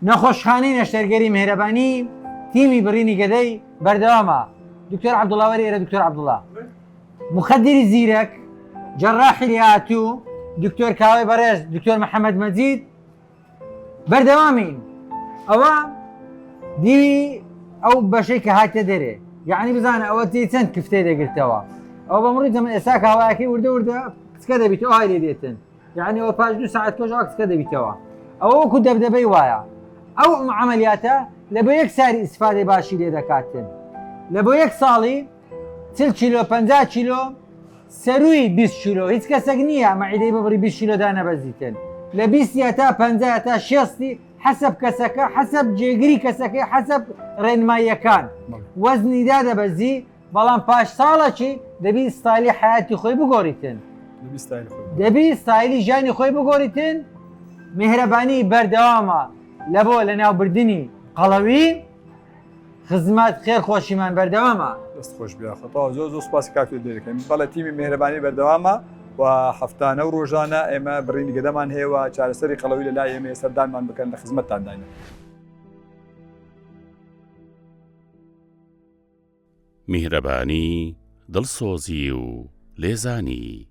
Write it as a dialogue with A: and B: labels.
A: نەخۆشخانەی نەشتەرگەری مهرەبانی تیمی بڕینی گەدەی بەردەوامە. دکتۆر عەبدوڵڵاوەری ئێرە دکتۆر عەبدوڵڵا، مخدری زیرەک، جەڕاحی لێهاتوو، دکتۆر کاوەی بەڕێز، دکتۆر محەممەد مەجید بەردەوامین. ئەوە دیوی ئەو بەشەی کە هاتە دەرێ، یعنی بزانە ئەوە تی چەند کفتەی دەگرتەوە. ئەو بەمڕی جەمە ئێستا کاوایەکەی وردە کچکە دەبیت ئەو های لێ دێتن، یعنی ئەوە پاش 2 ساعت کۆژەوە کچکە دەبیتەوە. ئەوە وەکو دەبدەبەی وایە. ئەو عملیاتە لە بۆ یەک ساری ئیسفادەی باشی لێ دەکاتن. لە بۆ یەک ساڵی 40 کیلۆ 50 کیلۆ سەروی 20 کیلۆ هیچ کەسێک نییە مەعیدەی ببڕی 20 کیلۆدا نەبەزیتن. لە 20 تا 50 تا 60 حەسەب کەسەکە، حەسەب جێگیری کەسەکەی، حەسەب ڕێنماییەکان وەزنیدا دەبەزی، بەڵام پاش ساڵەکی دەبی ستایلی حیاتی خۆی بگۆڕیتن، دەبی ستایلی ژیانی خۆی بگۆڕیتن. میهرەبانی بەردەوامە لە بۆ لە ناوبردننی قەڵەوی، خزمەت خێرخۆشیمان بەردەوامە.
B: دەست خۆش بیاخەتەوە زۆر سپاسی کاکتۆر دەکەین. بەڵێ تیمی میهرەبانی بەردەوامە و هەفتانە و ڕۆژانە ئێمە بڕینی گەدەمان هەیە و چارەسەری قەڵەوی لە لای ئێمە سەردانمان بکەن لە خزمەتتان داینە.
C: میهرەبانی دڵسۆزی و لێزانی